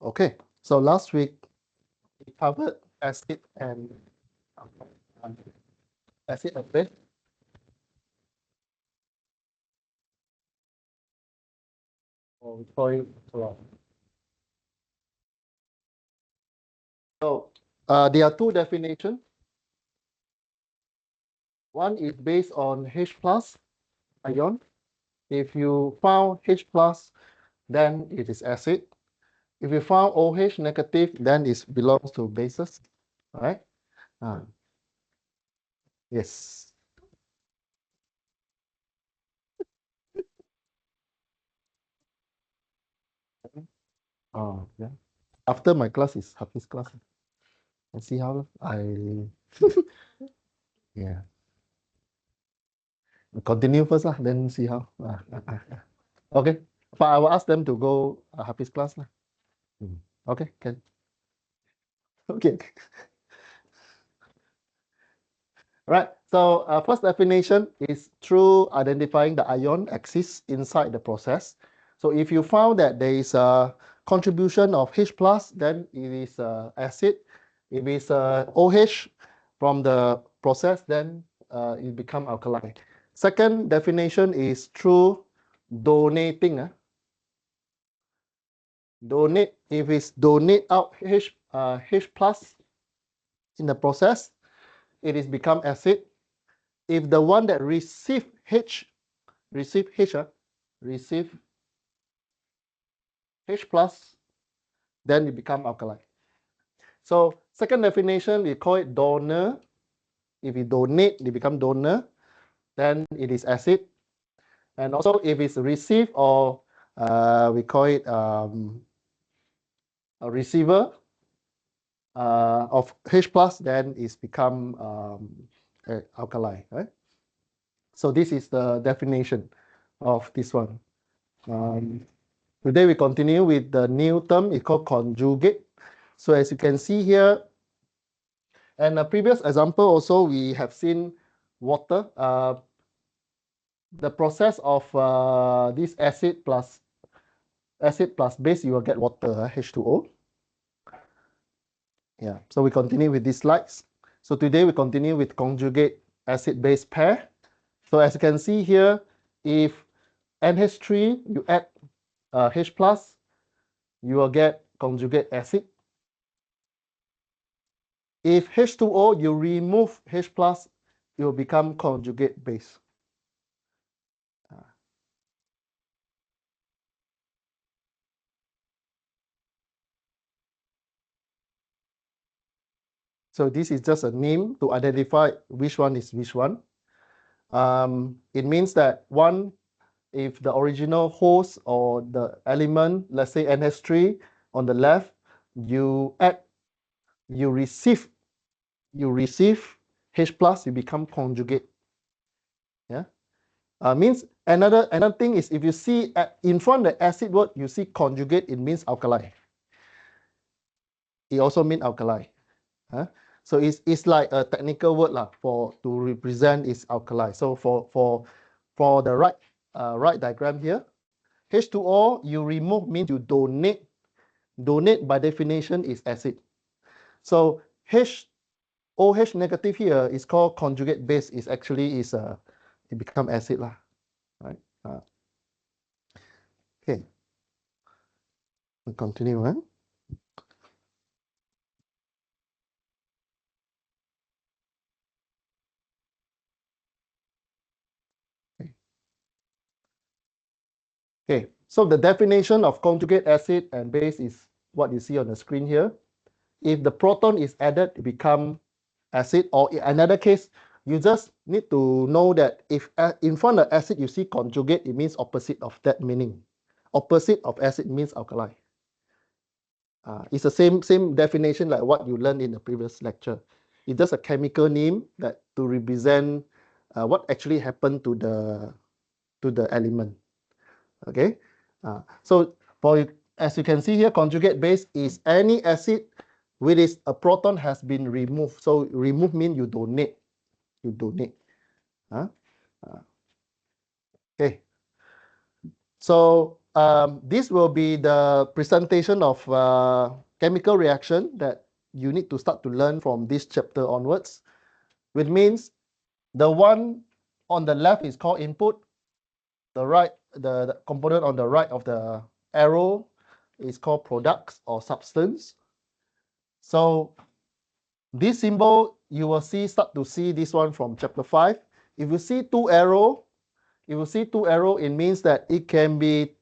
Okay, so last week we covered acid and base. Or we call it chloride. So there are two definitions. One is based on H plus ion. If you found H plus, then it is acid. If you found OH negative, then it belongs to bases. All right? Yes. Oh, yeah. After my class is Hafiz class. I see how yeah. Continue first, then see how. Okay. But I will ask them to go Hafiz class. Okay, can. Okay. Right. So first definition is through identifying the ion exists inside the process. So if you found that there is a contribution of H plus, then it is acid. If it's OH from the process, then it become alkali. Second definition is through donating. Donate, if it's donate out H plus in the process, it is become acid. If the one that receive H plus, then it become alkali. So second definition, we call it donor. If you donate, it become donor, then it is acid. And also if it's receive or we call it a receiver of H plus, then it's become alkali. Right? So this is the definition of this one. Today we continue with the new term, it's called conjugate. So as you can see here, and a previous example also we have seen water. The process of this acid plus base, you will get water, H2O. Yeah, so we continue with these slides. So today we continue with conjugate acid-base pair. So as you can see here, if NH3, you add H plus, you will get conjugate acid. If H2O, you remove H plus, it will become conjugate base. So this is just a name to identify which one is which one. It means that one, if the original host or the element, let's say NH3 on the left, you add, you receive H plus, you become conjugate. Yeah. Means another thing is if you see in front of the acid word, you see conjugate, it means alkali. It also means alkali. So it's like a technical word to represent is alkali. So for the right diagram here, H2O you remove means you donate. Donate by definition is acid. So OH negative here is called conjugate base. Is actually it become acid right? Okay, we continue. Okay, so the definition of conjugate acid and base is what you see on the screen here. If the proton is added, it become acid, or in another case, you just need to know that if in front of acid you see conjugate, it means opposite of that meaning. Opposite of acid means alkali. It's the same definition like what you learned in the previous lecture. It's just a chemical name that to represent what actually happened to the element. Okay, so as you can see here, conjugate base is any acid with its a proton has been removed. So remove means you donate. You donate. Okay. So this will be the presentation of chemical reaction that you need to start to learn from this chapter onwards, which means the one on the left is called input, the component on the right of the arrow is called products or substance. So this symbol, you will start to see this one from chapter 5. If you see two arrow, it means that it can be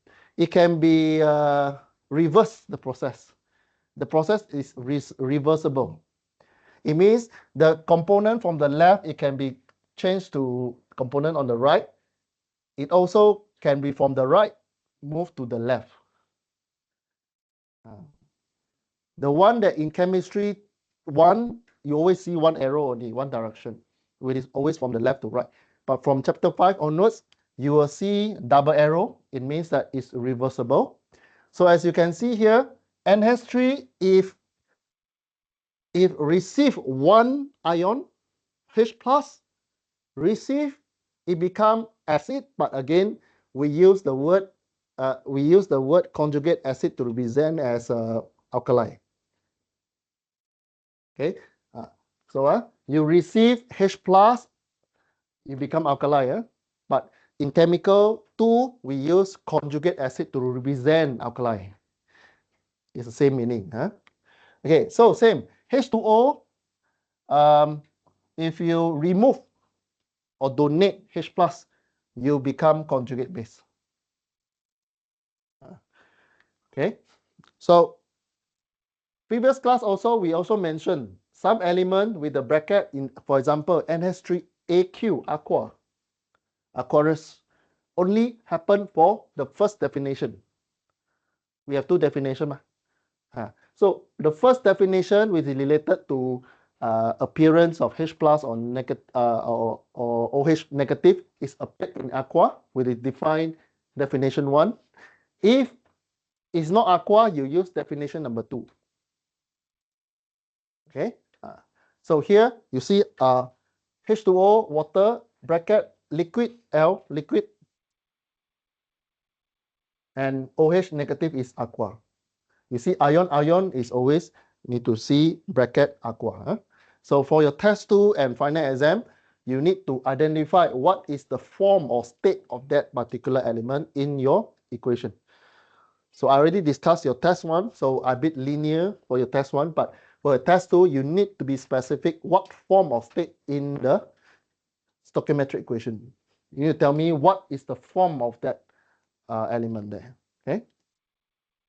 reverse the process. The process is reversible. It means the component from the left, it can be changed to component on the right. It also can be from the right, move to the left. The one that in chemistry, you always see one arrow only, one direction, which is always from the left to right. But from chapter 5 onwards, you will see double arrow. It means that it's reversible. So as you can see here, NH3, if receive one ion, H plus, receive, it become acid. But again, we use the word conjugate acid to represent as alkali. Okay, so you receive H plus, you become alkali. But in chemical 2, we use conjugate acid to represent alkali. It's the same meaning. Okay, so same H2O. If you remove or donate H plus, you become conjugate base. Okay, so previous class also, we also mentioned some element with the bracket in, for example, NH3AQ, aqueous, only happen for the first definition. We have two definitions. So the first definition, which is related to appearance of H plus or OH negative, is appeared in aqua with a defined definition 1. If it's not aqua, you use definition number 2. Okay, so here you see H2O, water, bracket, liquid, L, liquid, and OH negative is aqua. You see ion is always need to see bracket aqua. So for your test 2 and final exam, you need to identify what is the form or state of that particular element in your equation. So I already discussed your test 1, so a bit linear for your test 1, but for test 2, you need to be specific what form or state in the stoichiometric equation. You need to tell me what is the form of that element there.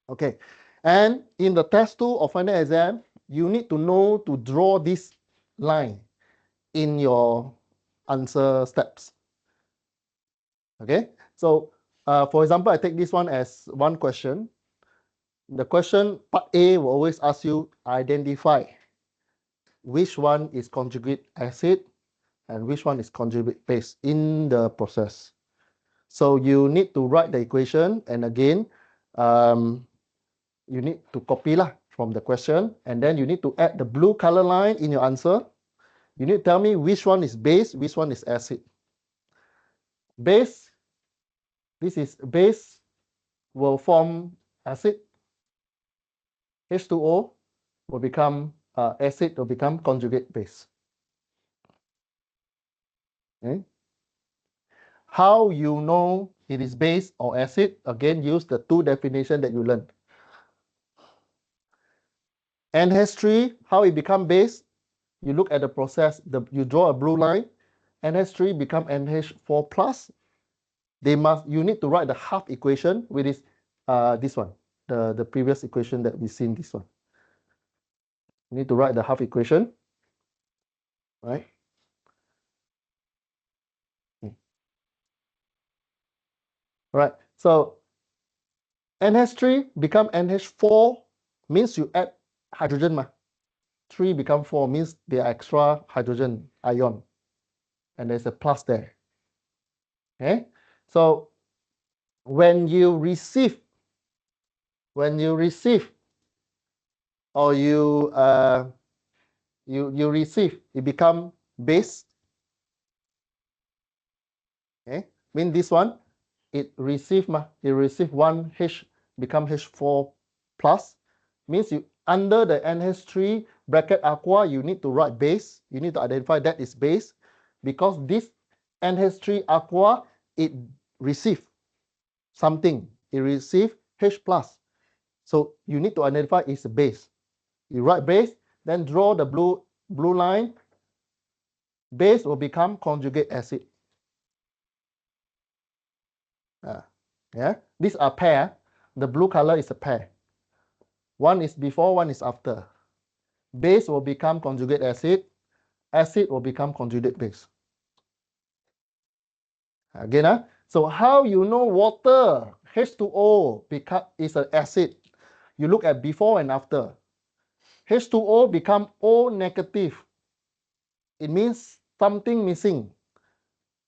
Okay. And in the test 2 or final exam, you need to know to draw this line in your answer steps. Okay. So for example, I take this one as one question. The question part A will always ask you identify which one is conjugate acid and which one is conjugate base in the process. So you need to write the equation, and again, you need to copy from the question, and then you need to add the blue color line in your answer. You need to tell me which one is base, which one is acid. Base, this is base, will form acid. H2O will become acid, will become conjugate base. Okay. How you know it is base or acid? Again, use the two definitions that you learned. NH3, how it become base? You look at the process, you draw a blue line. NH3 become NH4 plus. You need to write the half equation, which is this one, the previous equation that we seen, this one. You need to write the half equation, right? Right. So NH3 become NH4 means you add hydrogen. 3 become 4 means there are extra hydrogen ion, and there's a plus there. Okay. So when you receive or you receive, it become base. Okay, mean this one it receive one H become H4 plus, means you under the NH3 bracket aqua, you need to write base. You need to identify that is base, because this NH3 aqua, it receive something. It receive H plus. So you need to identify is base. You write base, then draw the blue line. Base will become conjugate acid. Yeah, these are pair. The blue color is a pair. One is before, one is after. Base will become conjugate acid. Acid will become conjugate base. Again, so how you know water H2O is an acid? You look at before and after. H2O become O negative. It means something missing.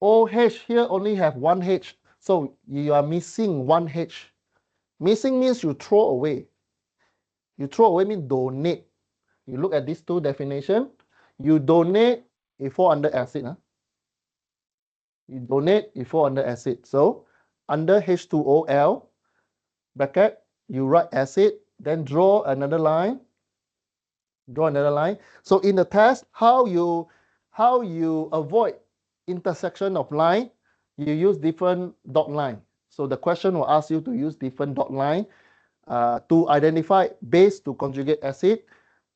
OH here only have one H, so you are missing one H. Missing means you throw away. You throw away means donate. You look at these two definitions. You donate, it fall under acid. You donate, it fall under acid. So under H2OL bracket, you write acid, then draw another line. Draw another line. So in the test, how you avoid intersection of line, you use different dot line. So the question will ask you to use different dot line to identify base to conjugate acid,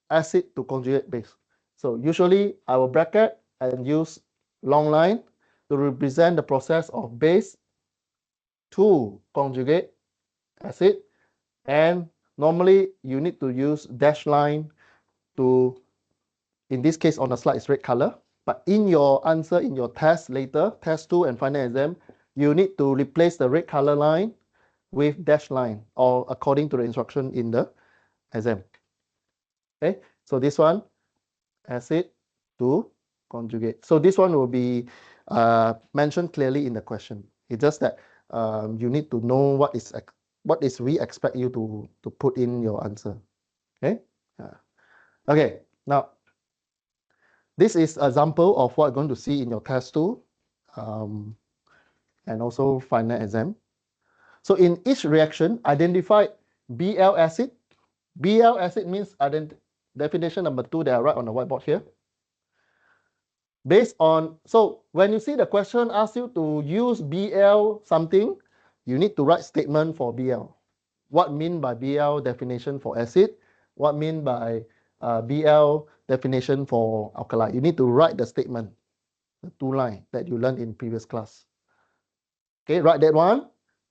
acid to conjugate base. So usually I will bracket and use long line to represent the process of base to conjugate acid, and normally you need to use dash line to, in this case on the slide is red color, but in your answer, in your test later, test 2 and final exam, you need to replace the red color line with dash line, or according to the instruction in the exam. Okay, so this one, acid to conjugate. So this one will be mentioned clearly in the question. It's just that you need to know what is we expect you to put in your answer. Okay. Okay. Now, this is an example of what you're going to see in your test 2 and also final exam. So in each reaction, identify Bl acid. Bl acid means definition number 2 that I write on the whiteboard here. Based on, so when you see the question asks you to use Bl something, you need to write statement for Bl. What mean by Bl definition for acid? What mean by Bl definition for alkali? You need to write the statement, the 2 line that you learned in previous class. Okay, write that one,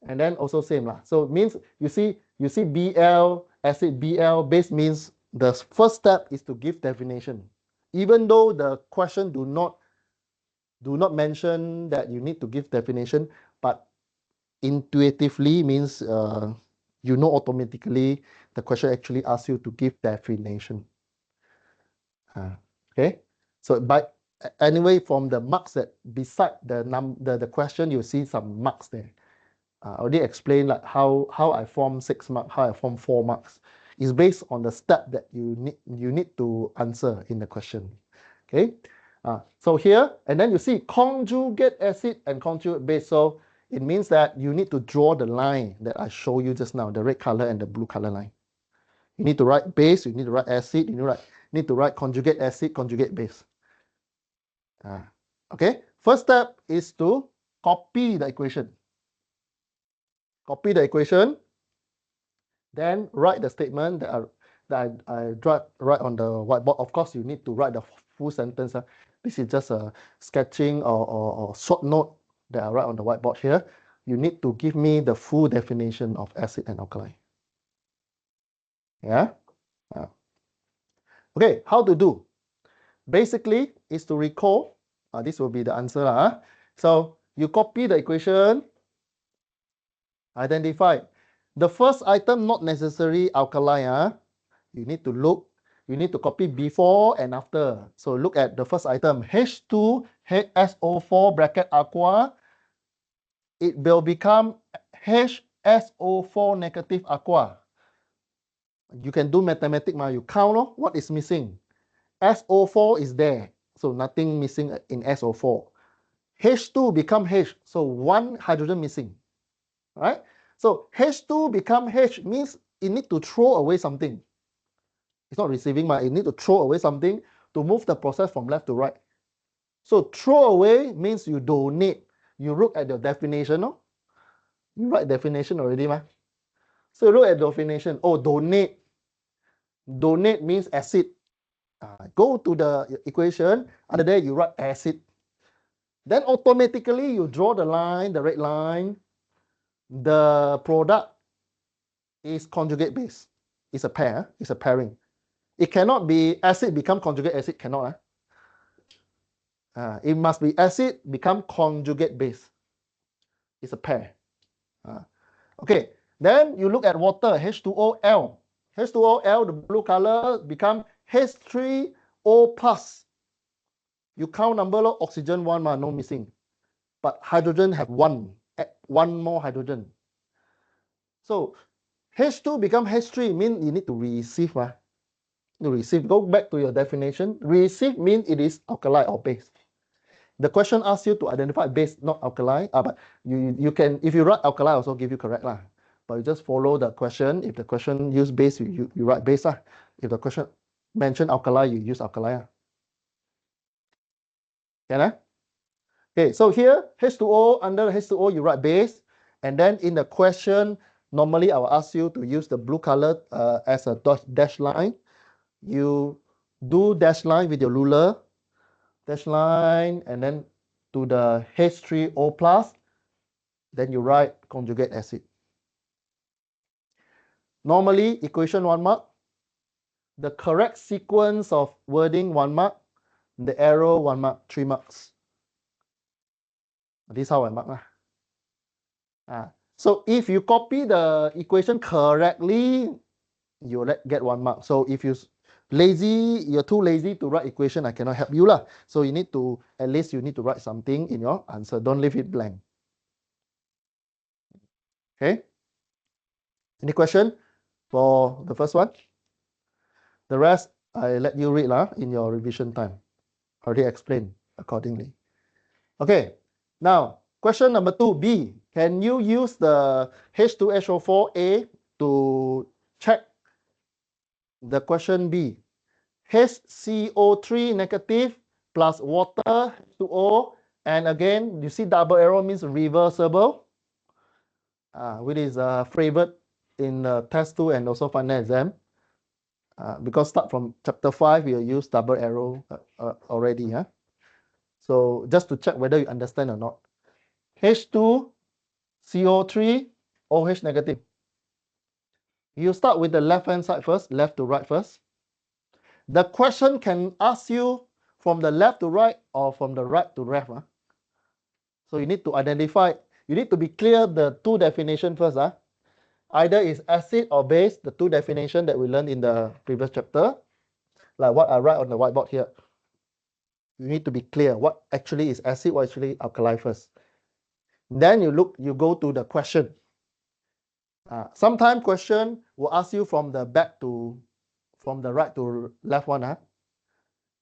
and then also same lah. So it means you see Bl acid, Bl base means the first step is to give definition. Even though the question do not mention that you need to give definition, but intuitively means you know automatically the question actually asks you to give definition. Okay, so but anyway, from the marks that beside the question, you see some marks there. I already explained like how I form 6 marks, how I form 4 marks. Is based on the step that you need to answer in the question. Okay, so here, and then you see conjugate acid and conjugate base. So it means that you need to draw the line that I showed you just now, the red color and the blue color line. You need to write base, you need to write acid, you need to write conjugate acid, conjugate base. Okay, first step is to copy the equation. Copy the equation, then write the statement that I write on the whiteboard. Of course, you need to write the full sentence. This is just a sketching or short note that I write on the whiteboard here. You need to give me the full definition of acid and alkali. Yeah. Okay, how to do? Basically, is to recall. This will be the answer. So you copy the equation, identify. The first item not necessarily alkali. You need to copy before and after. So look at the first item, H2SO4 bracket aqua. It will become HSO4 negative aqua. You can do mathematics, you count what is missing. SO4 is there, so nothing missing in SO4. H2 become H, so 1 hydrogen missing. right? So H2 become H means it need to throw away something. It's not receiving, but it need to throw away something to move the process from left to right. So throw away means you donate. You look at the definition, no? You write definition already, ma? So you look at definition. Oh, donate. Donate means acid. Go to the equation. Under there, you write acid. Then automatically you draw the line, the red line. The product is conjugate base. It's a pair. It's a pairing. It cannot be acid become conjugate acid. Cannot. It must be acid become conjugate base. It's a pair. Okay. Then you look at water. H2OL. H2OL, the blue color, become H3O plus. You count number of oxygen, one, no missing. But hydrogen have one more hydrogen. So H2 become H3 means you need to receive. To receive, go back to your definition. Receive means it is alkali or base. The question asks you to identify base, not alkali. But you can, if you write alkali, also give you correct lah. But you just follow the question. If the question use base, you write base lah. If the question mention alkali, you use alkali. Can I? Okay, so here H2O, under H2O you write base, and then in the question normally I will ask you to use the blue color as a dash line. You do dash line with your ruler, dash line, and then to the H3O plus, then you write conjugate acid. Normally equation 1 mark, the correct sequence of wording 1 mark, the arrow 1 mark, 3 marks. This is how I mark. So if you copy the equation correctly, you get 1 mark. So if you're too lazy to write equation, I cannot help you lah. So you need to, at least you need to write something in your answer. Don't leave it blank. Okay. Any question for the first one? The rest, I let you read in your revision time. Already explained accordingly. Okay. Now, question number 2B. Can you use the H2SO4A to check the question B? HCO3 negative plus water H2O, and again you see double arrow means reversible, which is favored in test 2 and also final exam, because start from chapter 5 we use double arrow already. So just to check whether you understand or not. H2CO3 OH negative. You start with the left hand side first, left to right first. The question can ask you from the left to right or from the right to left. So you need to identify, you need to be clear the two definition first. Either is acid or base, the two definition that we learned in the previous chapter, like what I write on the whiteboard here. You need to be clear what actually is acid, what actually alkali first. Then you go to the question. Sometimes question will ask you from the right to left one.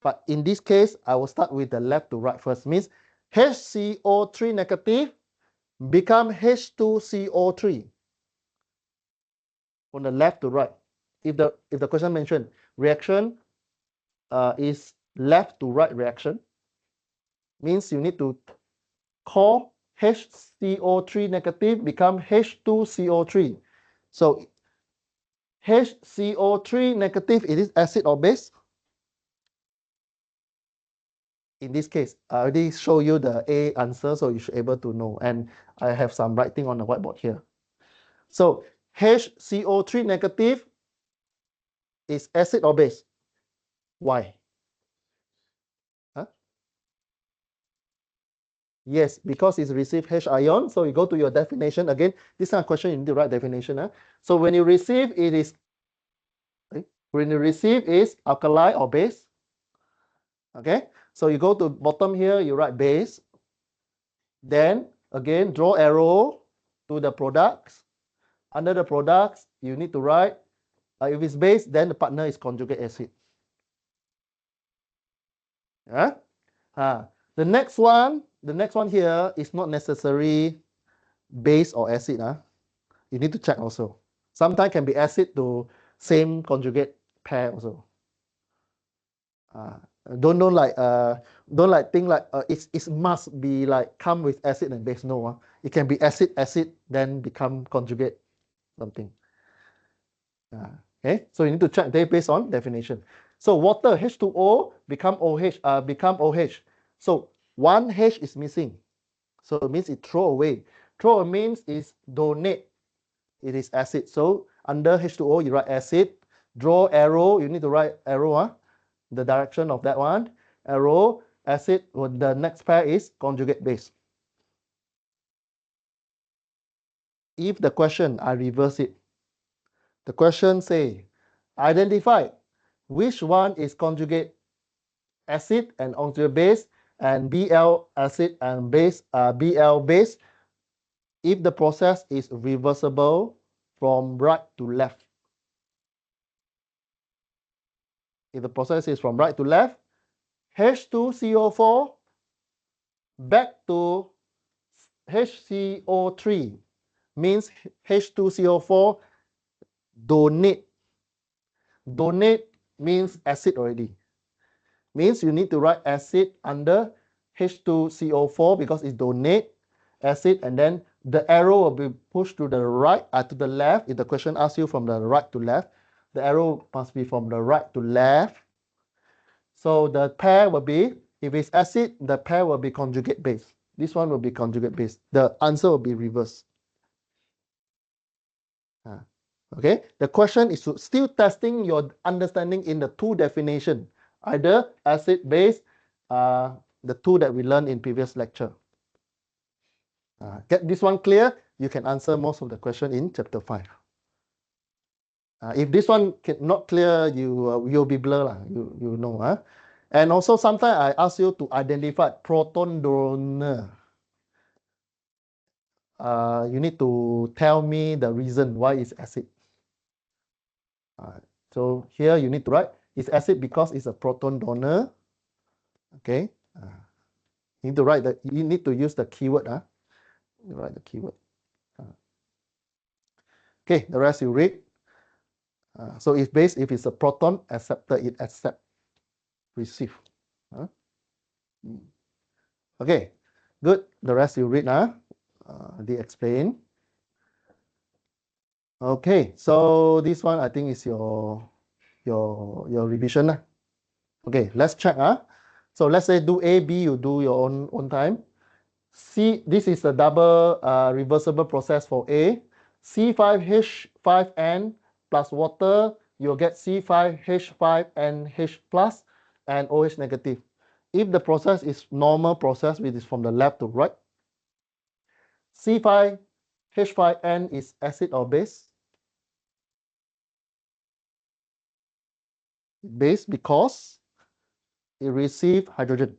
But in this case, I will start with the left to right first. Means HCO3 negative become H2CO3 from the left to right. If the question mentioned reaction is left to right reaction, means you need to call HCO3 negative become H2CO3. So HCO3 negative, it is acid or base? In this case, I already show you the A answer, so you should be able to know. And I have some writing on the whiteboard here. So HCO3 negative is acid or base? Why? Yes, because it's received H ion. So you go to your definition. Again, this kind of question, you need to write definition. So when you receive, is alkali or base. Okay, so you go to bottom here, you write base. Then again, draw arrow to the products. Under the products, you need to write, if it's base, then the partner is conjugate acid. The next one here is not necessary base or acid, you need to check also. Sometimes can be acid to same conjugate pair also. Don't think like it must be like come with acid and base. No, it can be acid then become conjugate something. Okay, so you need to check they based on definition. So water H2O become OH. So one H is missing. So it means it throw away. Throw means is donate. It is acid. So under H2O you write acid. Draw arrow. You need to write arrow. The direction of that one. Arrow acid. Well, the next pair is conjugate base. If the question I reverse it, the question say identify which one is conjugate acid and conjugate base and Bl acid and base Bl base if the process is reversible from right to left. If the process is from right to left, H2CO4 back to HCO3 means H2CO4 donate. Donate means acid already. Means you need to write acid under H2CO4 because it's donate acid, and then the arrow will be pushed to the right, to the left. If the question asks you from the right to left, the arrow must be from the right to left. So the pair will be, if it's acid, the pair will be conjugate base. This one will be conjugate base. The answer will be reversed. Okay, the question is still testing your understanding in the two definition, either acid base, the two that we learned in previous lecture. Get this one clear, you can answer most of the question in chapter 5. If this one not clear, you'll be blur, you know. And also sometimes I ask you to identify proton donor. You need to tell me the reason why it's acid. So here you need to write it's acid because it's a proton donor. Okay. You need to write that. You need to use the keyword. You write the keyword. Okay. The rest you read. So if base, if it's a proton acceptor, it accept, receive. Okay. Good. The rest you read. They explain. Okay. So this one I think is your revision. Okay. Let's check. So let's say do A, B. You do your own time. C, this is a double reversible process for A. C5H5N plus water, you'll get C5H5NH plus and OH negative. If the process is normal process, which is from the left to right, C5H5N is acid or base? Base because it receives hydrogen.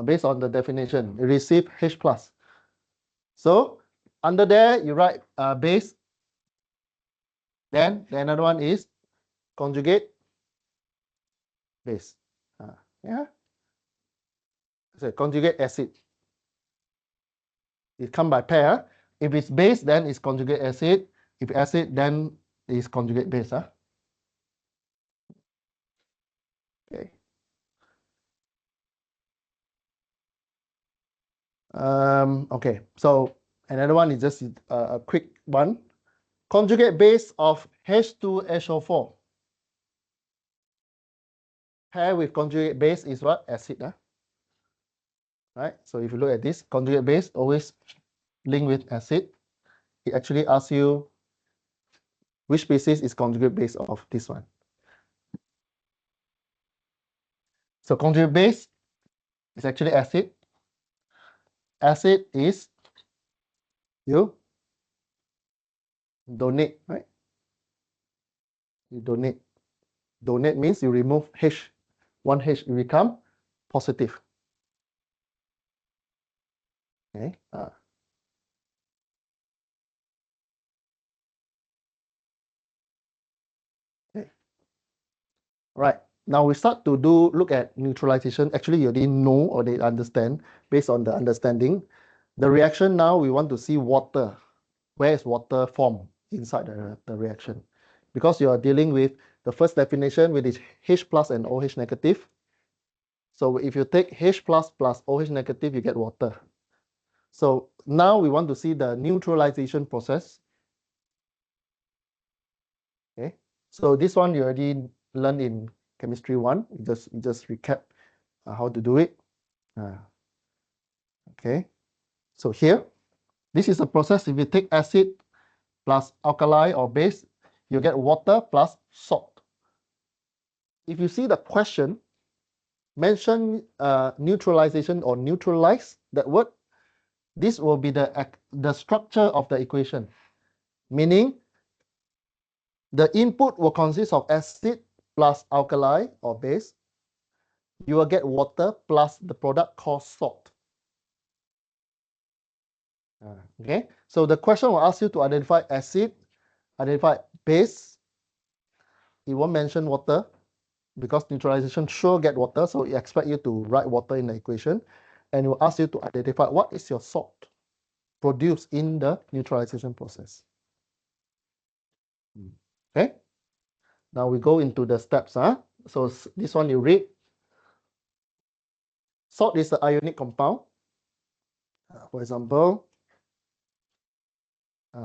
Based on the definition, it receives H plus. So under there, you write base. Then the another one is conjugate base. Yeah. So conjugate acid. It come by pair. If it's base, then it's conjugate acid. If acid, then it's conjugate base. Okay. Okay. So another one is just a quick one. Conjugate base of H2SO4. Pair with conjugate base is what? Acid. Right? So if you look at this, conjugate base always link with acid. It actually asks you which species is conjugate base of this one. So conjugate base is actually acid. Acid is you donate, right? You donate. Donate means you remove H. One H, you become positive. Okay. Okay. Right. Now we start to look at neutralization. Actually, you didn't know or they understand based on the understanding. The reaction now, we want to see water. Where is water formed inside the reaction? Because you are dealing with the first definition, which is H plus and OH negative. So if you take H plus plus OH negative, you get water. So now we want to see the neutralization process. Okay, so this one you already learned in chemistry 1. Just recap how to do it. Okay, so here, this is a process. If you take acid plus alkali or base, you get water plus salt. If you see the question, mention neutralization or neutralize, that word, this will be the structure of the equation, meaning the input will consist of acid plus alkali or base. You will get water plus the product called salt. Okay, so the question will ask you to identify acid, identify base. It won't mention water because neutralization sure get water, so it expect you to write water in the equation, and it will ask you to identify what is your salt produced in the neutralization process. Okay, now we go into the steps. So this one you read. Salt is the ionic compound. For example,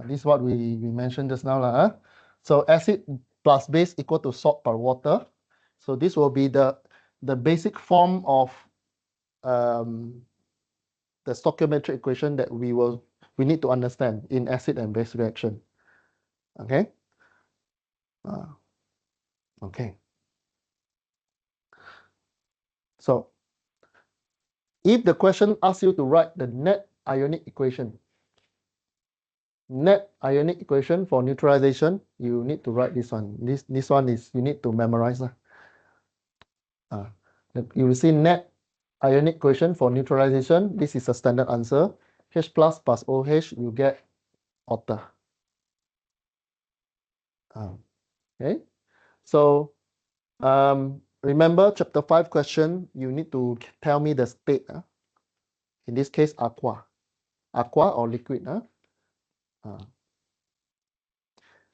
this is what we mentioned just now. So acid plus base equal to salt per water. So this will be the basic form of the stoichiometric equation that we need to understand in acid and base reaction. Okay. Okay. So if the question asks you to write the net ionic equation for neutralization, you need to write this one. This one is you need to memorize. You will see net ionic equation for neutralization. This is a standard answer. H plus plus OH, you get water. Okay. So remember chapter 5 question, you need to tell me the state. In this case, aqua or liquid.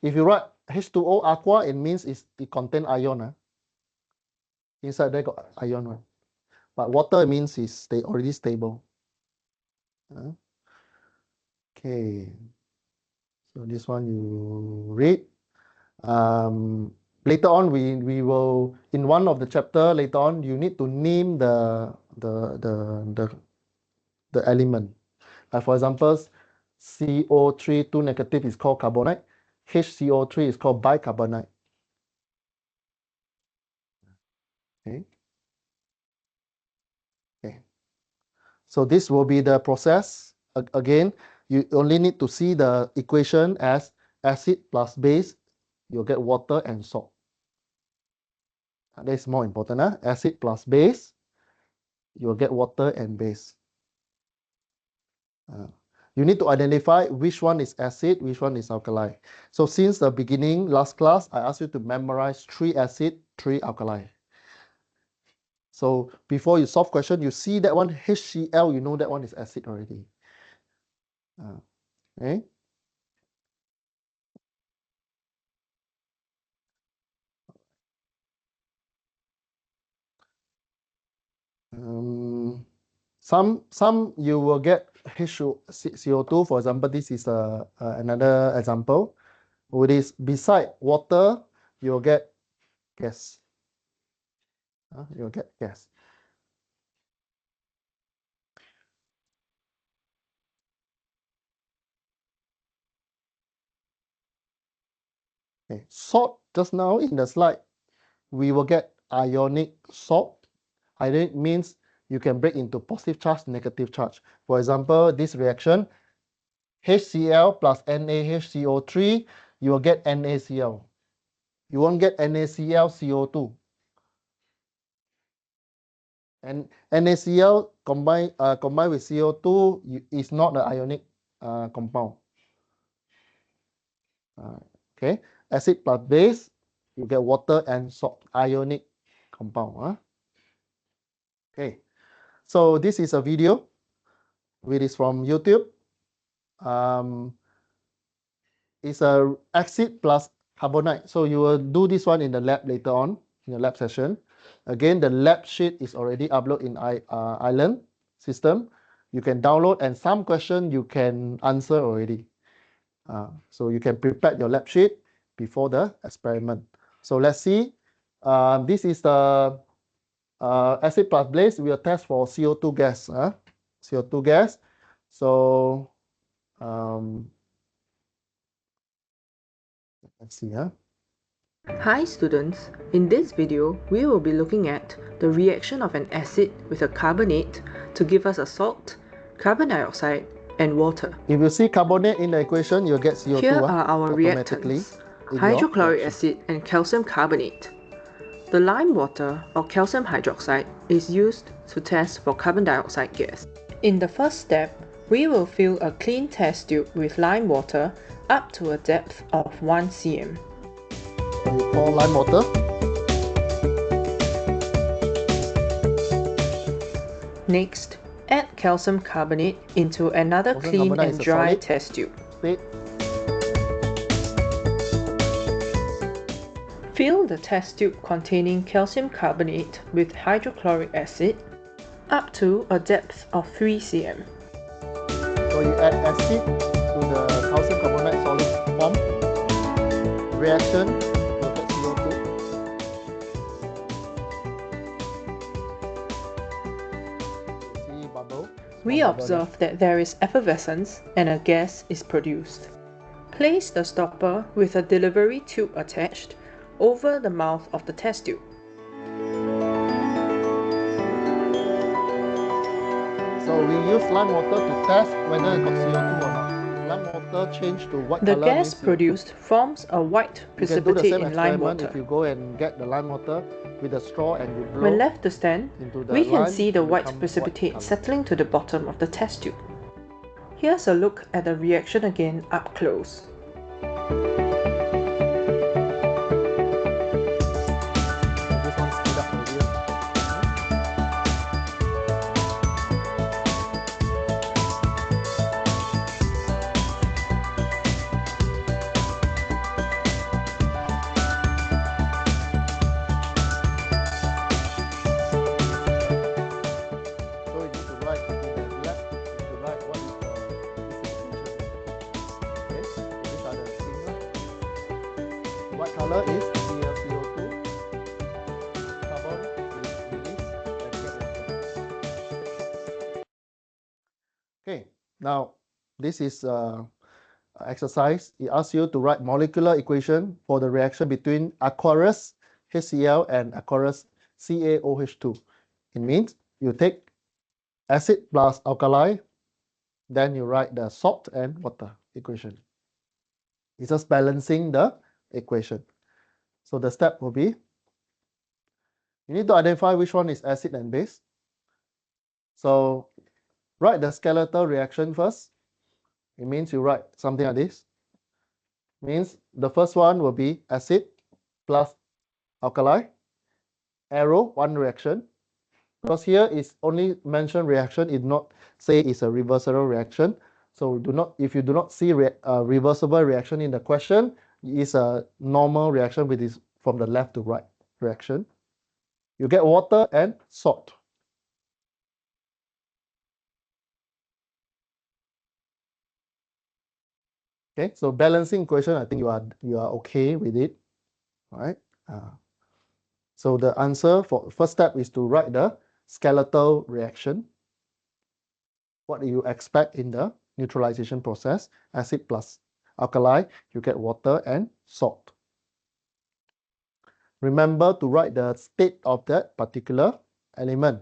If you write H2O aqua, it means it contains ion. Inside there got ion. But water means it's already stable. Okay. So this one you read. Later on, we will, in one of the chapter later on, you need to name the element. For example, CO3 2 negative is called carbonate. HCO3 is called bicarbonate. Okay. So this will be the process. Again, you only need to see the equation as acid plus base. You'll get water and salt. That's more important. Acid plus base, you'll get water and base. You need to identify which one is acid, which one is alkali. So since the beginning, last class, I asked you to memorize 3 acid, 3 alkali. So before you solve question, you see that one HCl, you know that one is acid already. Okay. Some you will get HCO2. For example, this is another example. With this, beside water, you'll get gas. You'll get gas. Okay. Salt, just now in the slide, we will get ionic salt. Ionic means you can break into positive charge, negative charge. For example, this reaction, HCl plus NaHCO3, you will get NaCl. You won't get NaCl CO2. And NaCl combined with CO2 is not an ionic compound. Okay, acid plus base, you get water and salt, ionic compound. Okay, so this is a video. which is from YouTube. It's a acid plus carbonate. So you will do this one in the lab later on, in the lab session. Again, the lab sheet is already uploaded in Island system. You can download, and some question you can answer already. So you can prepare your lab sheet before the experiment. So let's see. This is the acid plus base. We will test for CO2 gas. CO2 gas. So let's see. Hi students, in this video we will be looking at the reaction of an acid with a carbonate to give us a salt, carbon dioxide and water. If you see carbonate in the equation, you'll get CO2 Here are our automatically reactants, hydrochloric acid and calcium carbonate. The lime water or calcium hydroxide is used to test for carbon dioxide gas. In the first step, we will fill a clean test tube with lime water up to a depth of 1 cm. So you pour lime water. Next, add calcium carbonate into another clean and dry test tube. Fill the test tube containing calcium carbonate with hydrochloric acid up to a depth of 3 cm. So you add acid to the calcium carbonate solid form. Reaction, you get CO2. See bubble. We observe that there is effervescence and a gas is produced. Place the stopper with a delivery tube attached over the mouth of the test tube. So we use lime water to test whether it got CO2 or not. Lime water change to white color. The gas produced forms a white precipitate in lime water. If you go and get the lime water with a straw and you blow when left to stand, we can see the white precipitate settling to the bottom of the test tube. Here's a look at the reaction again up close. White color is CO2, carbon is released, and get water. Okay, now this is exercise. It asks you to write molecular equation for the reaction between aqueous HCl and aqueous CaOH2. It means you take acid plus alkali, then you write the salt and water equation. It's just balancing the equation. So the step will be, you need to identify which one is acid and base. So write the skeletal reaction first. It means you write something like this. Means the first one will be acid plus alkali. Arrow, one reaction. Because here is only mentioned reaction, it not say it's a reversible reaction. So if you do not see reversible reaction in the question, it's a normal reaction, which is from the left to right reaction. You get water and salt. Okay, so balancing equation, I think you are okay with it. All right. So the answer for first step is to write the skeletal reaction. What do you expect in the neutralization process? Acid plus alkali, you get water and salt. Remember to write the state of that particular element.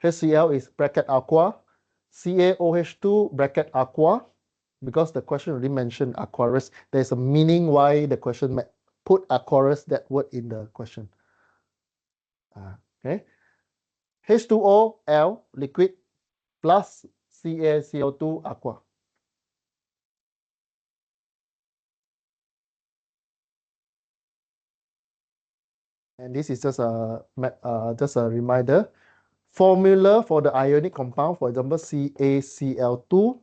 HCl is bracket aqua, CaOH2 bracket aqua, because the question already mentioned aqueous. There's a meaning why the question put aqueous, that word in the question. Okay. H2O, L, liquid, plus CaCO2, aqua. And this is just a reminder formula for the ionic compound, for example, CaCl2,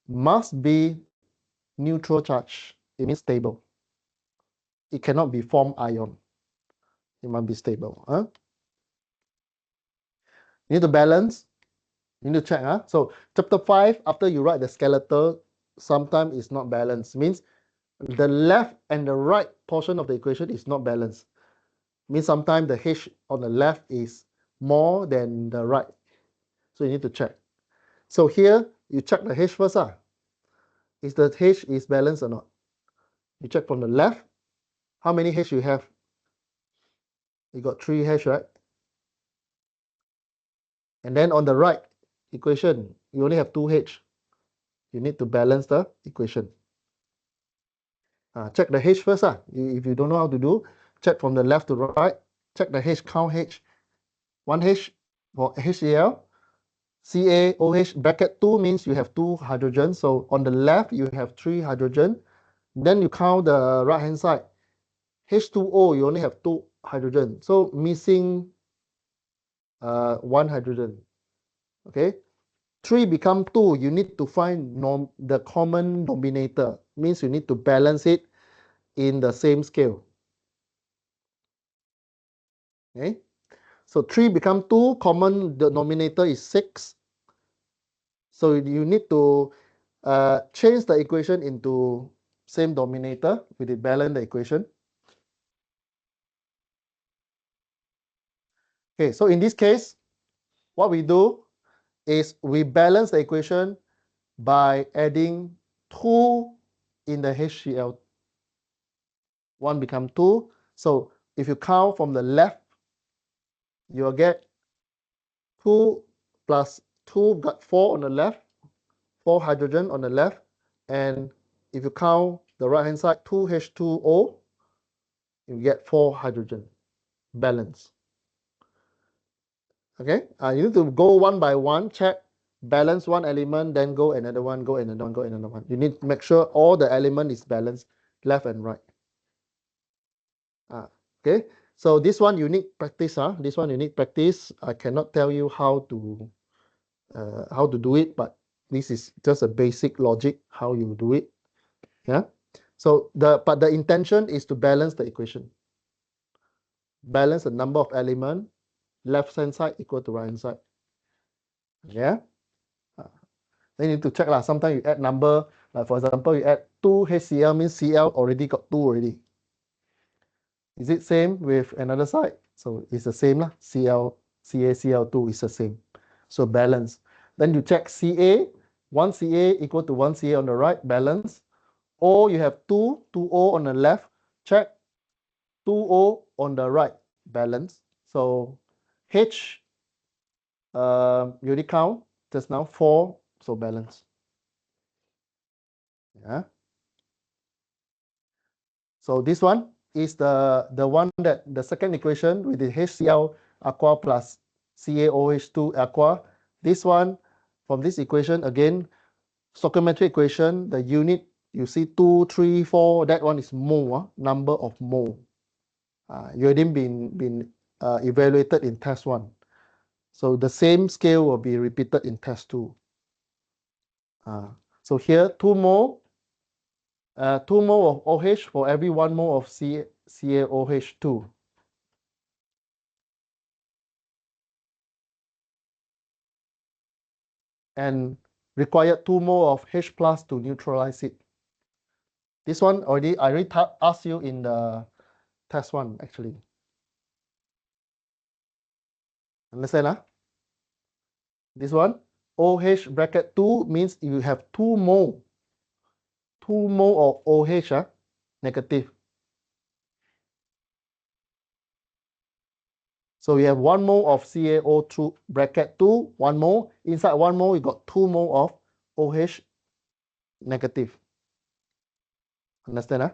must be neutral charge. It means stable. It cannot be formed ion. It must be stable. Huh? You need to balance. You need to check. Huh? So chapter 5, after you write the skeletal, sometimes it's not balanced. Means the left and the right portion of the equation is not balanced. Means sometimes the H on the left is more than the right. So you need to check. So here, you check the H first. Is the H is balanced or not? You check from the left. How many H you have? You got 3 H, right? And then on the right equation, you only have 2 H. You need to balance the equation. Check the H first. If you don't know how to do, check from the left to right. Check the H, count H. 1 H for HCl. CaOH bracket 2 means you have 2 hydrogens. So on the left, you have 3 hydrogen. Then you count the right hand side. H2O, you only have 2 hydrogen. So missing 1 hydrogen. Okay. 3 become 2. You need to find the common denominator. Means you need to balance it in the same scale. Okay. So 3 become 2. Common denominator is 6. So you need to change the equation into same denominator. We did balance the equation. Okay, so in this case, what we do is we balance the equation by adding 2 in the HCl. 1 become 2. So if you count from the left, you'll get 2 plus 2, got 4 on the left, 4 hydrogen on the left. And if you count the right hand side, 2H2O, you get 4 hydrogen. Balance. Okay, you need to go one by one, check, balance one element, then go another one, go another one, go another one. You need to make sure all the element is balanced, left and right. Okay, so this one you need practice. This one you need practice. I cannot tell you how to do it, but this is just a basic logic how you do it. Yeah. So but the intention is to balance the equation. Balance the number of element, left hand side equal to right hand side. Yeah. Then you need to check lah. Sometimes you add number, like for example, you add 2 HCl means Cl already got 2 already. Is it same with another side? So it's the same lah. CaCl2 is the same. So balance. Then you check Ca, 1 Ca equal to 1 Ca on the right, balance. O, you have 2O on the left, check 2O on the right, balance. So H, you already count just now, 4, so balance. Yeah. So this one is the one that the second equation with the HCl aqua plus CaOH2 aqua. This one from this equation again, stoichiometric equation, the unit you see 2, 3, 4, that one is mole, number of mole. You already been evaluated in test 1. So the same scale will be repeated in test 2. So here 2 mole. 2 mole of OH for every 1 mole of CaOH2. And required 2 mole of H plus to neutralize it. This one I already asked you in the test 1 actually. Understand? This one, OH bracket 2 means you have 2 mole. 2 mole of OH, negative. So you have 1 mole of CaO2 bracket 2, 1 mole. Inside 1 mole, you got 2 mole of OH negative. Understand?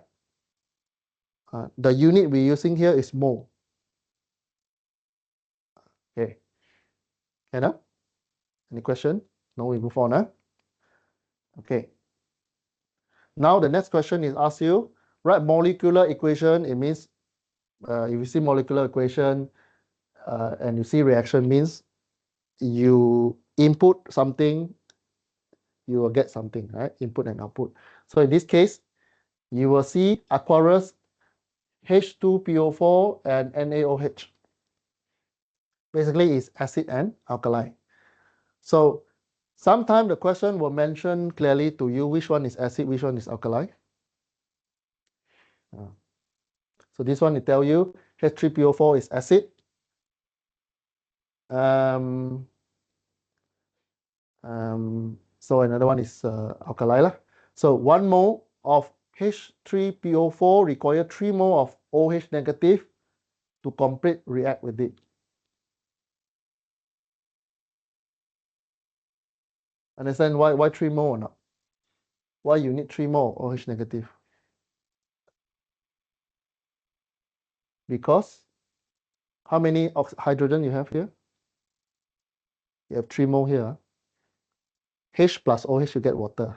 The unit we're using here is mole. Okay. Any question? No, we move on. Okay. Now the next question is ask you, write molecular equation. It means if you see molecular equation and you see reaction means you input something, you will get something, right? Input and output. So in this case, you will see aqueous H2PO4 and NaOH. Basically, it's acid and alkali. So sometimes the question will mention clearly to you which one is acid, which one is alkali. So this one will tell you H3PO4 is acid. So another one is alkali lah. So 1 mole of H3PO4 require 3 mole of OH negative to complete react with it. Understand why 3 mole or not? Why you need 3 mole OH negative? Because how many hydrogen you have here? You have 3 mole here. H plus OH, you get water.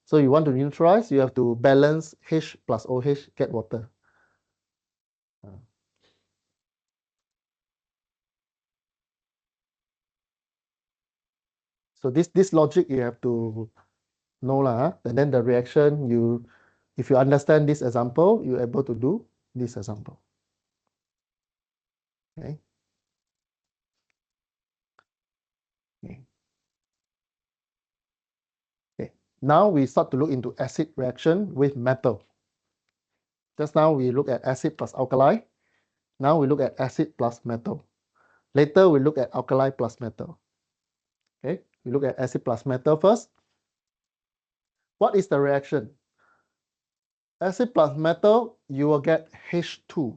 So you want to neutralize, you have to balance H plus OH, get water. So this logic you have to know lah. And then the reaction, if you understand this example, you're able to do this example. Okay. Okay. Now we start to look into acid reaction with metal. Just now we look at acid plus alkali. Now we look at acid plus metal. Later we look at alkali plus metal. Okay, we look at acid plus metal first. What is the reaction? Acid plus metal, you will get H2.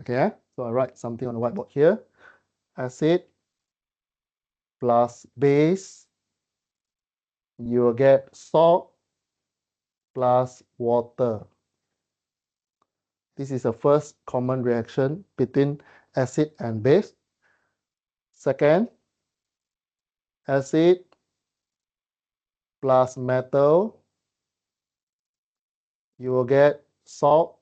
Okay, so I write something on the whiteboard here. Acid plus base, you will get salt plus water. This is the first common reaction between acid and base. Second, acid plus metal, you will get salt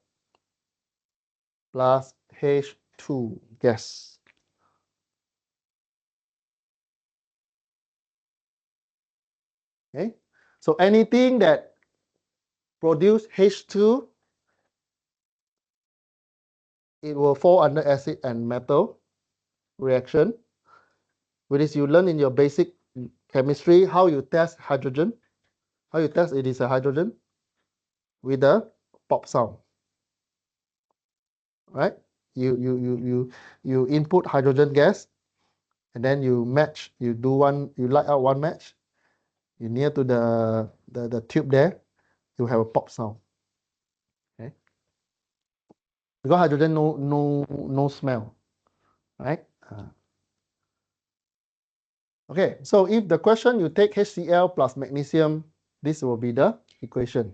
plus H2 gas. Okay, so anything that produce H2, it will fall under acid and metal reaction. Which is you learn in your basic chemistry how you test hydrogen. How you test it is a hydrogen with a pop sound. Right? You input hydrogen gas, and then you match. You light out one match. You near to the tube there, you have a pop sound. Okay. Because hydrogen no smell, right? Okay, so if the question you take HCl plus magnesium, this will be the equation.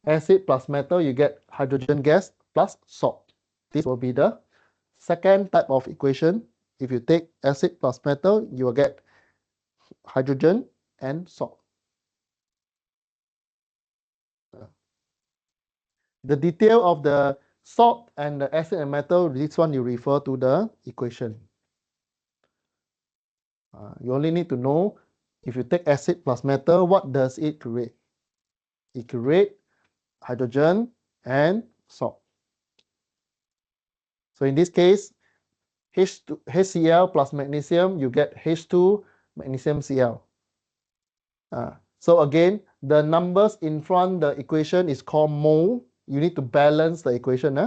Acid plus metal, you get hydrogen gas plus salt. This will be the second type of equation. If you take acid plus metal, you will get hydrogen and salt. The detail of the salt and the acid and metal, this one you refer to the equation. You only need to know if you take acid plus metal, what does it create? It creates hydrogen and salt. So in this case, HCl plus magnesium, you get H2 magnesium Cl. So again, the numbers in front the equation is called mole. You need to balance the equation.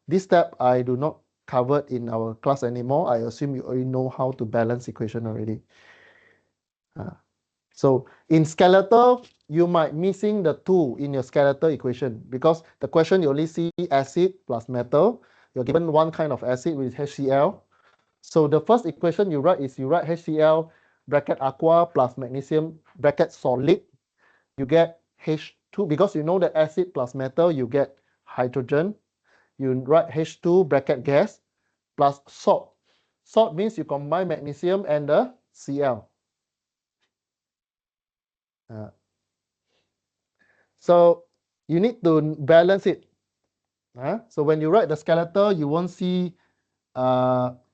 This step I do not cover in our class anymore. I assume you already know how to balance equation already. So in skeletal, you might missing the 2 in your skeletal equation because the question you only see acid plus metal. You're given one kind of acid with HCl. So the first equation you write is you write HCl bracket aqua plus magnesium bracket solid. You get H2 because you know that acid plus metal, you get hydrogen. You write H2 bracket gas plus salt. Salt means you combine magnesium and the Cl. So you need to balance it. So when you write the skeletal, you won't see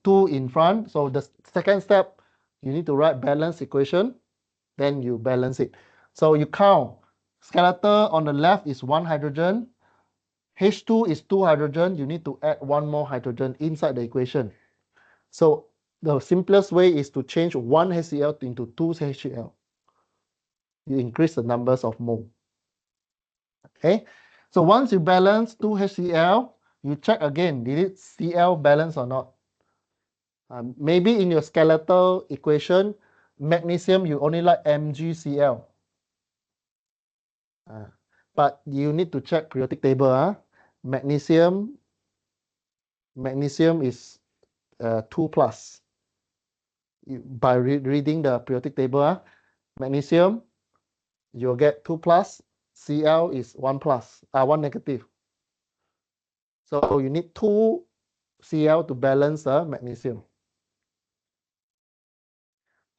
2 in front. So the second step, you need to write balance equation. Then you balance it. So you count. Skeletal on the left is 1 hydrogen. H2 is 2 hydrogen. You need to add 1 more hydrogen inside the equation. So the simplest way is to change 1 HCl into 2 HCl. You increase the numbers of mole. Okay. So once you balance 2 HCl, you check again, did it Cl balance or not? Maybe in your skeletal equation, magnesium, you only like MgCl. But you need to check periodic table. Magnesium is 2 plus. By reading the periodic table, magnesium, you'll get 2 plus. Cl is 1 plus, 1 negative. So you need 2 Cl to balance the magnesium.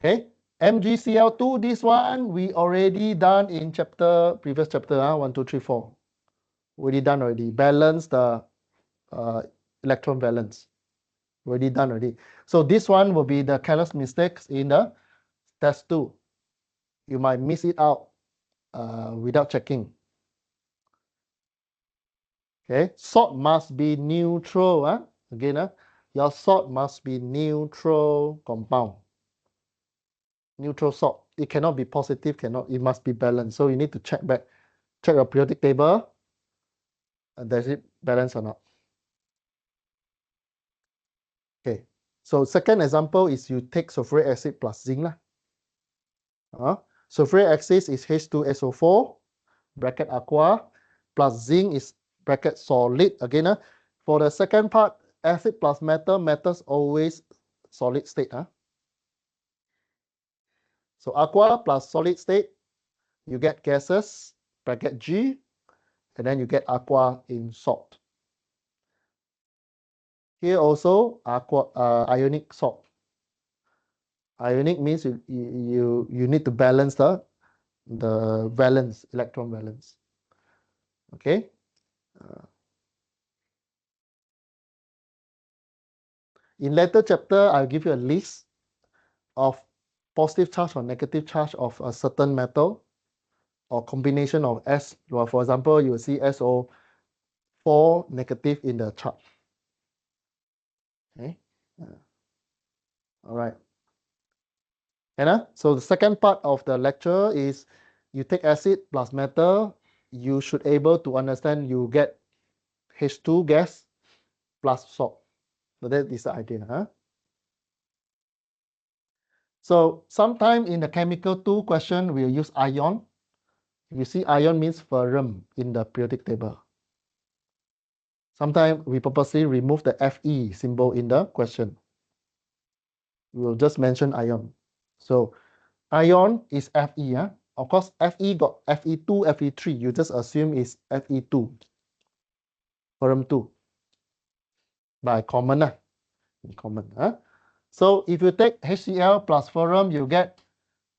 Okay, MgCl2, this one we already done in previous chapter, 1, 2, 3, 4. Already done already. Balance the electron valence. Already done already. So this one will be the careless mistakes in the test 2. You might miss it out without checking. Okay, salt must be neutral. Again, your salt must be neutral compound. Neutral salt. It cannot be positive, it must be balanced. So you need to check back. Check your periodic table. Does it balance or not? Okay. So second example is you take sulfuric acid plus zinc. Sulfuric acid is H2SO4, bracket aqua, plus zinc is bracket solid. Again, for the second part, acid plus metal, metals always solid state. So aqua plus solid state, you get gases, bracket G, and then you get aqua in salt. Here also aqua ionic salt. Ionic means you need to balance the valence, electron valence. Okay. In later chapter, I'll give you a list of positive charge or negative charge of a certain metal or combination of S. Well, for example, you will see SO4 negative in the chart. Okay. All right. And so the second part of the lecture is you take acid plus metal. You should able to understand you get H2 gas plus salt. So that is the idea. So sometime in the chemical 2 question, we'll use ion. You see ion means ferrum in the periodic table. Sometimes we purposely remove the Fe symbol in the question. We will just mention ion. So ion is Fe. Of course, Fe got Fe2, Fe3. You just assume it's Fe2. Ferrum 2. By common. Common. So if you take HCl plus ferrum, you get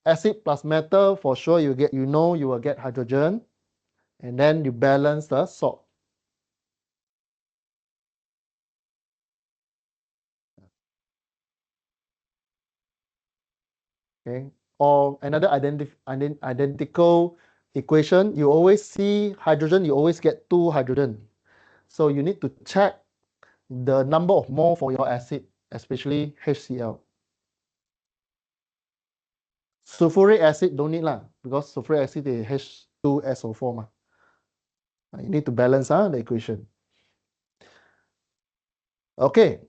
acid plus metal. For sure, you will get hydrogen. And then you balance the salt. Okay. Or another identical equation, you always see hydrogen, you always get 2 hydrogen. So you need to check the number of mole for your acid, especially HCl. Sulfuric acid don't need because sulfuric acid is H2SO4. You need to balance the equation. Okay.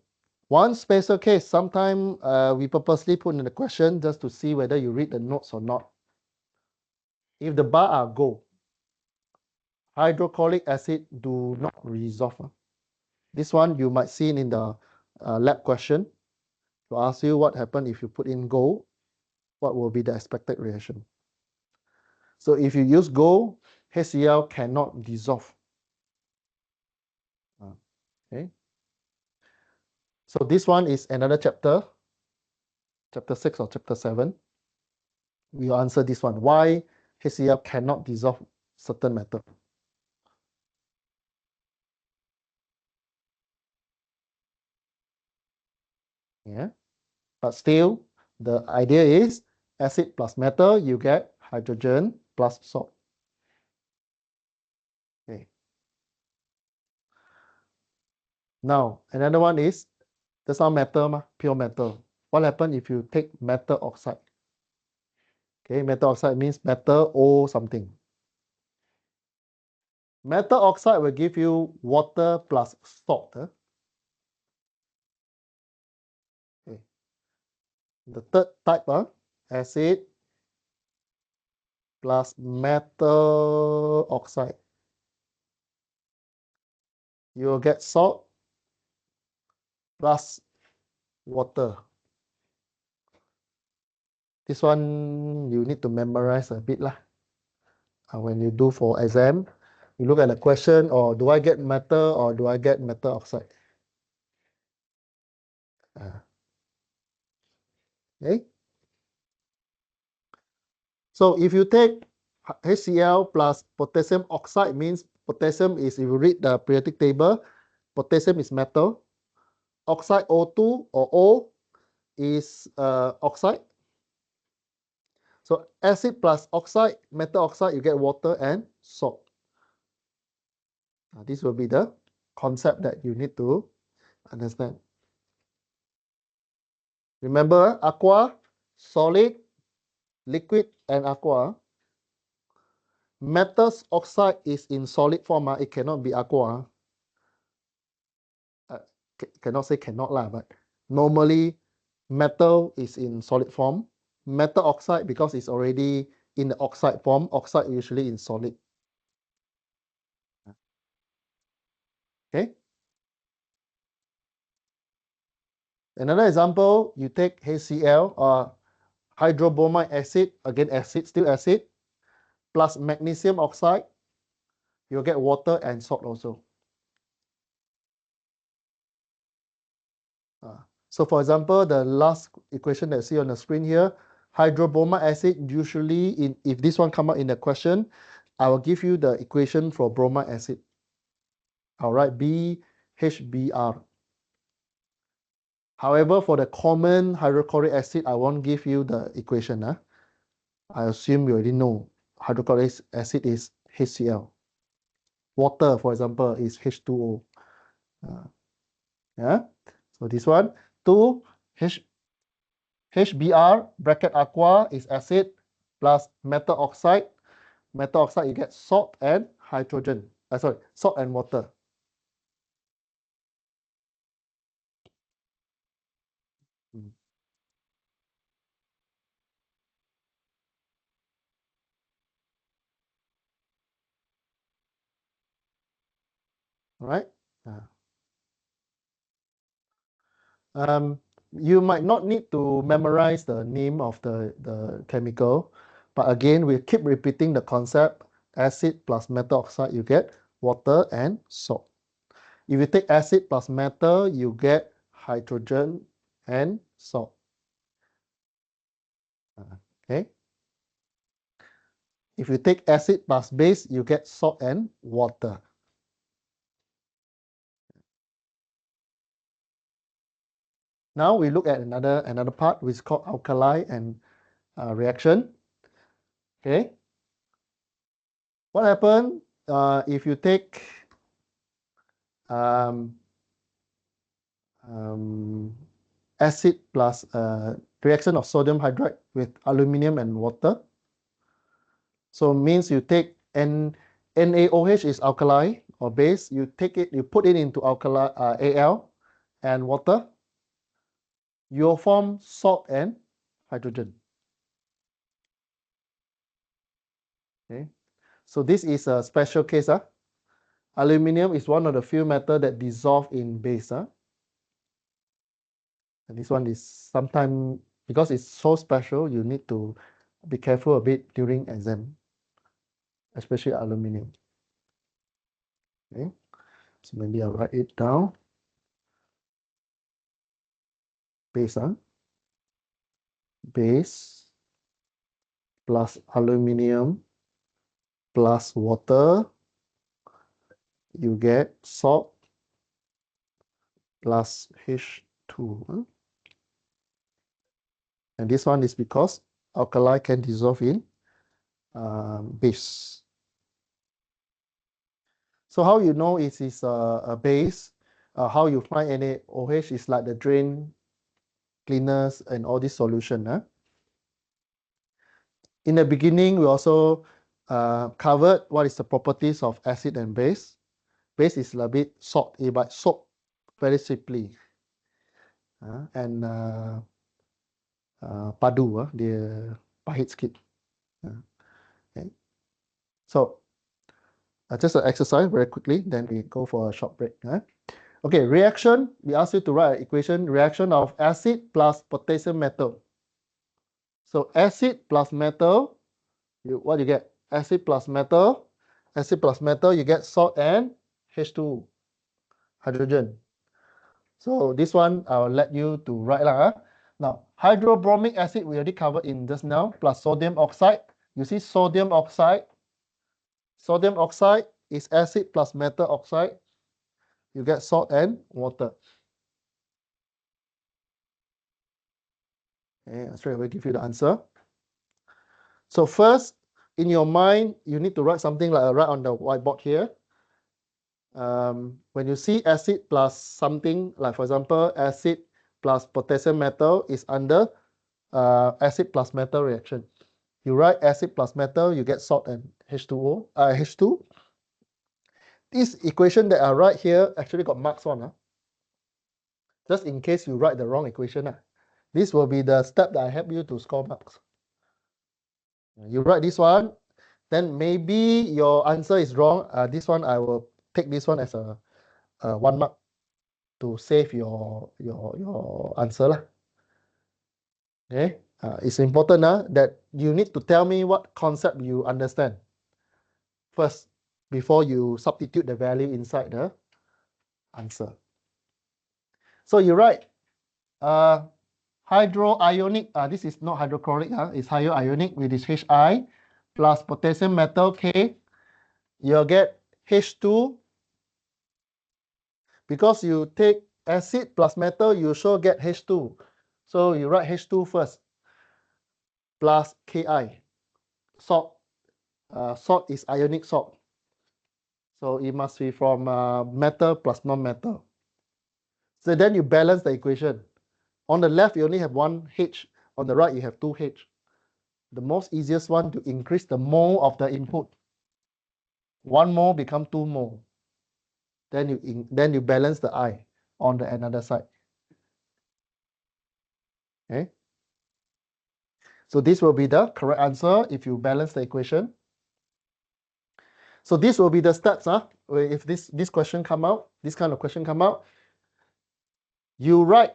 One special case, sometime we purposely put in the question just to see whether you read the notes or not. If the bar are gold, hydrochloric acid do not resolve. This one you might see in the lab question. To ask you what happened if you put in gold, what will be the expected reaction? So if you use gold, HCl cannot dissolve. Okay. So this one is another chapter 6 or chapter 7. We will answer this one. Why HCl cannot dissolve certain metal? Yeah, but still, the idea is acid plus metal, you get hydrogen plus salt. Okay. Now, another one is, that's not metal, pure metal. What happens if you take metal oxide? Okay, metal oxide means metal or something. Metal oxide will give you water plus salt. Okay. The third type, acid plus metal oxide. You will get salt plus water. This one you need to memorize a bit lah. When you do for exam, you look at the question, or do I get metal or do I get metal oxide? Okay. So if you take HCl plus potassium oxide, means potassium is, if you read the periodic table, potassium is metal. Oxide O2 or O is oxide. So acid plus oxide, metal oxide, you get water and salt. This will be the concept that you need to understand. Remember, aqua, solid, liquid, and aqua. Metals oxide is in solid form. It cannot be aqua. Cannot say cannot lah, but normally metal is in solid form. Metal oxide, because it's already in the oxide form, oxide usually in solid. Okay. Another example, you take HCl or hydrobromide acid, again acid, still acid, plus magnesium oxide, you'll get water and salt also. So for example, the last equation that you see on the screen here, hydrobromide acid, usually if this one come out in the question, I will give you the equation for bromide acid. I'll write BHBr. However, for the common hydrochloric acid, I won't give you the equation. I assume you already know hydrochloric acid is HCl. Water, for example, is H2O. Yeah. So this one, 2 HBr bracket aqua is acid plus metal oxide. Metal oxide, you get salt and hydrogen. Sorry, salt and water. All right. You might not need to memorize the name of the chemical, but again, we keep repeating the concept. Acid plus metal oxide, you get water and salt. If you take acid plus metal, you get hydrogen and salt. Okay. If you take acid plus base, you get salt and water. Now we look at another part, which is called alkali and reaction. Okay. What happens if you take acid plus reaction of sodium hydride with aluminum and water? So means you take NaOH is alkali or base. You take it, you put it into alkali Al and water. You'll form salt and hydrogen. Okay. So this is a special case. Aluminum is one of the few metals that dissolve in base. And this one is sometimes, because it's so special, you need to be careful a bit during exam, especially aluminum. Okay. So maybe I'll write it down. Base, base plus aluminum plus water, you get salt plus H2. And this one is because alkali can dissolve in base. So how you know it is a base? How you find NaOH is like the drain cleaners and all this solution. In the beginning, we also covered what is the properties of acid and base. Base is a bit salt, but soap very simply. And padu, dia pahit sikit. Okay. So just an exercise very quickly, then we go for a short break. Okay, reaction, we ask you to write an equation, reaction of acid plus potassium metal. So acid plus metal, what you get? Acid plus metal, you get salt and H2, hydrogen. So this one, I'll let you to write lah. Now, hydrobromic acid, we already covered in just now, plus sodium oxide. You see sodium oxide is acid plus metal oxide. You get salt and water. Okay, I'll straight away give you the answer. So first, in your mind, you need to write something like I write on the whiteboard here. When you see acid plus something, like for example, acid plus potassium metal is under acid plus metal reaction. You write acid plus metal, you get salt and H2O, H2. This equation that I write here actually got marks on. Just in case you write the wrong equation. This will be the step that I help you to score marks. You write this one, then maybe your answer is wrong. This one, I will take this one as a 1 mark to save your answer lah. Okay, it's important that you need to tell me what concept you understand first before you substitute the value inside the answer. So you write hydroionic, this is not hydrochloric, it's hydroionic with this Hi plus potassium metal K. You'll get H2. Because you take acid plus metal, you sure get H2. So you write H2 first, plus Ki. Salt. Salt is ionic salt. So it must be from metal plus non-metal. So then you balance the equation. On the left, you only have one H. On the right, you have two H. The most easiest one to increase the mole of the input. 1 mole become 2 mole. Then you balance the I on the another side. Okay. So this will be the correct answer if you balance the equation. So this will be the steps. If this question come out, this kind of question come out, you write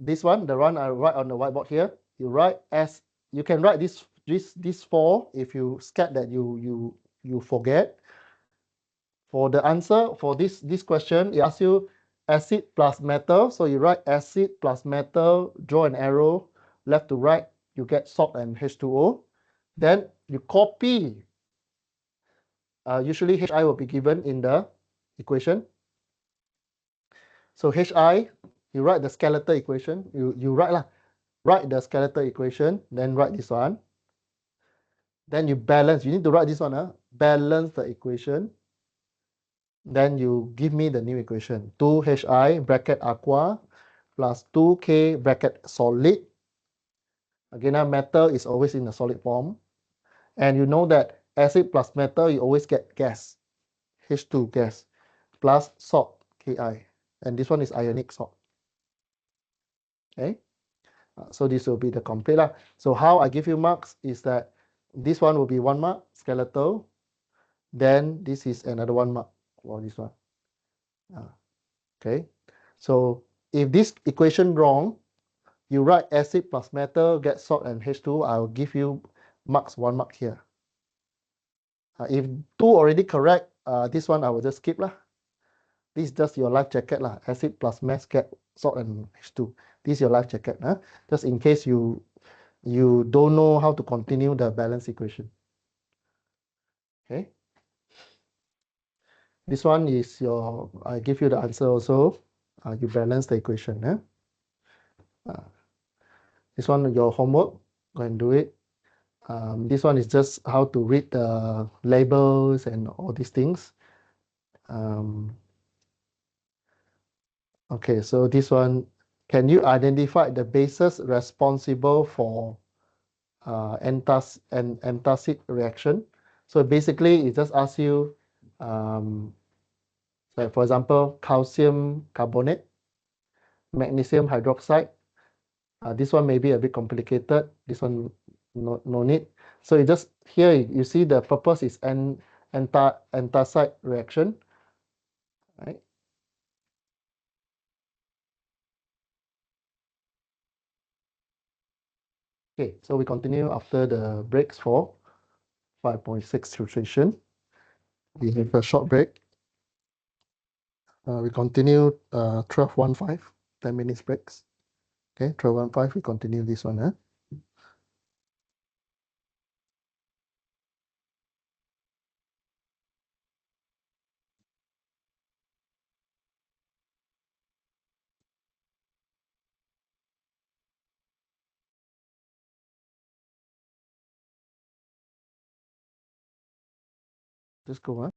this one, the one I write on the whiteboard here. You write as you can write this 4 if you scared that you forget. For the answer for this question, it asks you acid plus metal. So you write acid plus metal, draw an arrow left to right, you get salt and H2O. Then you copy. Usually Hi will be given in the equation. So Hi, you write the skeletal equation. You write the skeletal equation, then write this one. Then you balance. You need to write this one. Balance the equation. Then you give me the new equation. 2Hi bracket aqua plus 2K bracket solid. Again, metal is always in the solid form. And you know that acid plus metal, you always get gas. H2 gas plus salt, Ki. And this one is ionic salt. Okay. So this will be the complete. So how I give you marks is that this one will be 1 mark, skeletal. Then this is another 1 mark for this one. Okay. So if this equation wrong, you write acid plus metal, get salt and H2, I'll give you marks 1 mark here. If 2 already correct, this one I will just skip. This is just your life jacket. Acid plus mass get salt and H2. This is your life jacket. Just in case you don't know how to continue the balance equation. Okay. This one is I give you the answer also. You balance the equation. This one, your homework, go and do it. This one is just how to read the labels and all these things. Okay, so this one, can you identify the bases responsible for antacid reaction? So basically, it just asks you, like for example, calcium carbonate, magnesium hydroxide. This one may be a bit complicated. This one, no need. So you just here you see the purpose is antacid reaction, right? Okay, so we continue after the breaks for 5.6 titration. We have a short break. We continue 12:15, 10 minutes breaks. Okay, 12:15, we continue this one. Just go.